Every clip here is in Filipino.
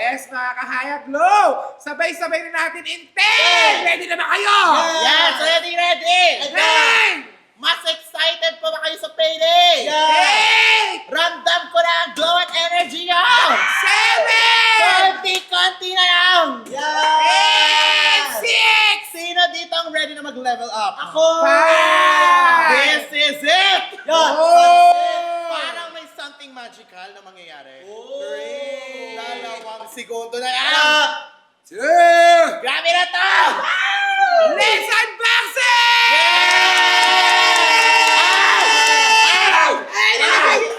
Yes, mga kahayag glow! Sabay-sabay na natin in 10! Ready na ba kayo? Yes, ready! Nine! Mas excited pa ba kayo sa payday? Eight! Ramdam ko na ang glow at energy nyo! Seven! Konti na lang! And six! Sino dito ang ready na mag-level up? Ako! Five! This is it! Oh! Parang may something magical na mangyayari. Oh! 3, 2 segundo na yan! Two! Grabe na to! Let's unbox it!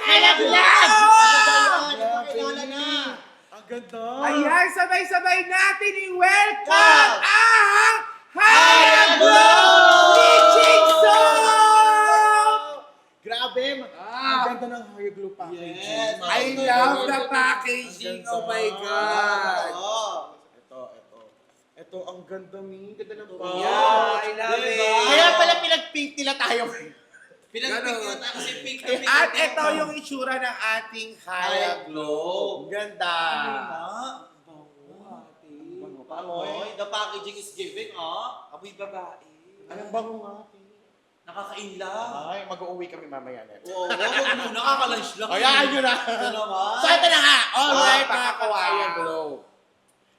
May laglag! Ang ganda! Ayan, sabay-sabay natin i-welcome ang Hayag Glow! Glow Teaching Soap! Grabe! Ang ganda ng Hayag Glow packaging. Yes. I love the packaging. Oh my God. Ito, ang ganda, Mi. Ganda ng Yeah, I love Diba? it. Kaya pala pinag-pink nila tayo. Pinag-pick Ganon. yun kasi pink na pink. At ito yung itsura ng ating Hayag Hayag Glow. Ang ganda. Oy, the packaging is giving, Amoy babae. Anong bango nga? Nakaka-inlove. Ay, mag-uwi kami mamaya na. Oo, wag mo. Nakaka-lunch lang. Ay, ayun na. Ito naman. So, ito na nga. Alright, Ah, mga kawaya wow. glow.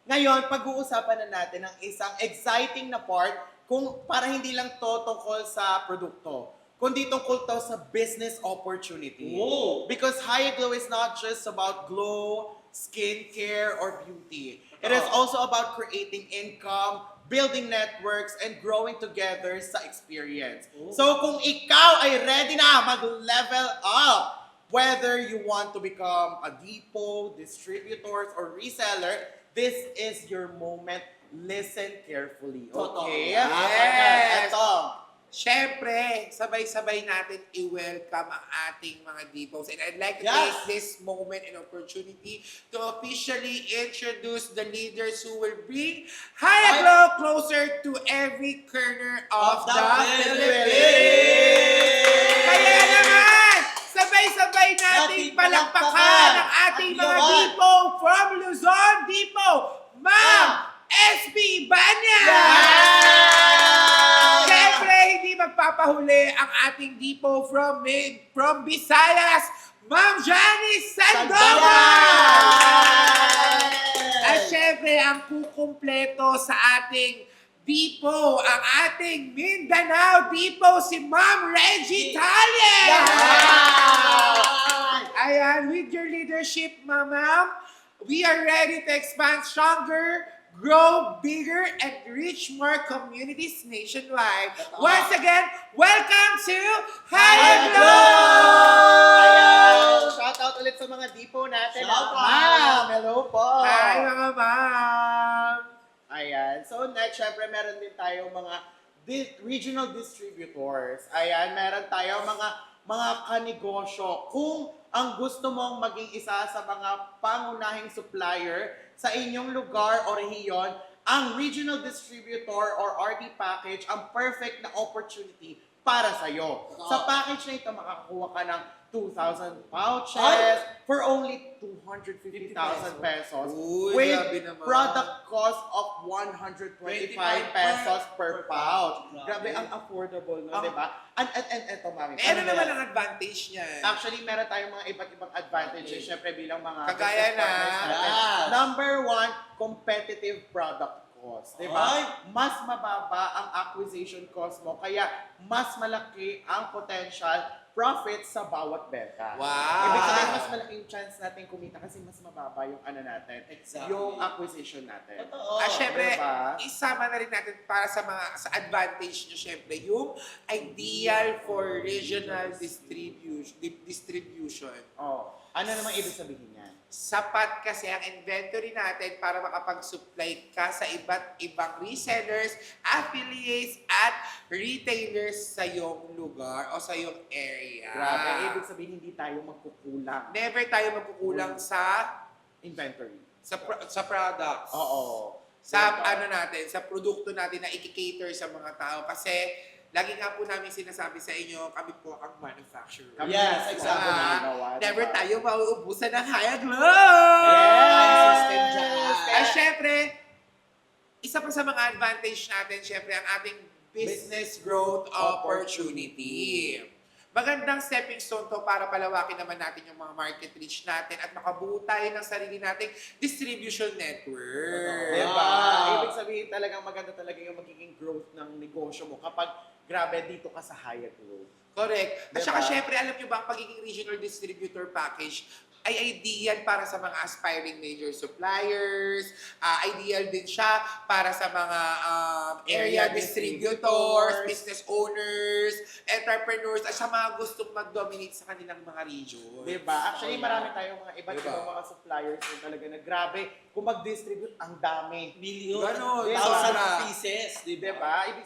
Ngayon, pag-uusapan na natin ang isang exciting na part kung para hindi lang to tungkol sa produkto, kundi tungkol to sa business opportunity. Wow. Because Hayag Glow is not just about glow, skincare, or beauty. It is also about creating income, building networks, and growing together sa experience. Oh. So kung ikaw ay ready na mag-level up, whether you want to become a depot, distributors, or reseller, this is your moment. Listen carefully, Totoo. okay? Yes. Ito. Siyempre, sabay-sabay natin i-welcome ang ating mga depots. And I'd like to Yes. take this moment and opportunity to officially introduce the leaders who will bring Hayag Glow closer to every corner of Of the the Philippines. Philippines. Kaya naman, sabay-sabay nating Ating palakpakan palakpakan ang ating at mga yawan. depot from Luzon Depot, Ma'am SB Banya! Siyempre, hindi magpapahuli ang ating depot from Visayas, Ma'am Janice Sandoval! At siyempre, ang kukumpleto sa ating depot, ang ating Mindanao depot, si Ma'am Reggie Talye! Ayan, with your leadership, Ma'am, we are ready to expand stronger, grow bigger, and reach more communities nationwide. Once again, welcome to Hayag Glow! Ayan, shout out ulit sa mga depot natin. Shout out. Ma'am, hello po. Hi, mga ma'am! Ayan. So, next, syempre, meron din tayo mga regional distributors. Ayan, meron tayo mga kanegosyo. Kung ang gusto mong maging isa sa mga pangunahing supplier sa inyong lugar o rehiyon, ang regional distributor or RD package ang perfect na opportunity para sa'yo. Sa package na ito, makakakuha ka ng 2,000 pouches for only 250,000 pesos Uy, with grabe naman. product cost of 125 pesos per pouch. Grabe. Grabe, ang affordable, no? Ang- Diba? And ito, mami. Eh, ano naman ang advantage niyan? Actually, meron tayong mga iba't ibang advantages, syempre bilang mga Kagaya business partners na- natin. Yes. Number one, competitive product cost. Diba? Ay. Mas mababa ang acquisition cost mo, kaya mas malaki ang potential profit sa bawat benta. Wow! Ibig sabihin, mas malaking chance natin kumita kasi mas mababa yung ano natin, Exactly. yung acquisition natin. Totoo. Syempre, Diba? isama na rin natin para sa advantage nyo, syempre, yung ideal for regional distribution. Oh, ano namang ibig sabihin niyan? Sapat kasi ang inventory natin para makapag-supply ka sa iba't ibang resellers, affiliates, at retailers sa iyong lugar o sa iyong area. Grabe, ibig sabihin hindi tayo magkukulang. Never tayo magkukulang sa Inventory. products. Oo. Sa Diba? ano natin, sa produkto natin na i-cater sa mga tao. Kasi lagi nga po namin sinasabi sa inyo, kami po ang manufacturer. Kami Yes, mismo exactly. ang gumagawa, Never diba? tayo mauubusan ng Hayag Glow! Yes! System dyan. naman sa mga advantage natin, syempre, ang ating business growth opportunity. Magandang stepping stone to para palawakin naman natin yung mga market reach natin at makabuo tayo ng sarili nating distribution network. Diba? Ibig sabihin talagang maganda talaga yung magiging growth ng negosyo mo kapag grabe dito ka sa higher growth. Correct. At Diba? saka syempre, alam nyo ba, ang pagiging regional distributor package ay ideal para sa mga aspiring major suppliers. Ideal din siya para sa mga area distributors, business owners, entrepreneurs, at sa mga gustong mag-dominate sa kanilang mga region. Diba? Actually, marami tayong mga iba't Diba? ibang mga suppliers na talaga na grabe. Kung mag-distribute, ang dami. Million. Ganon. Diba? Thousand Sobra. pieces. Diba? Diba? Ibig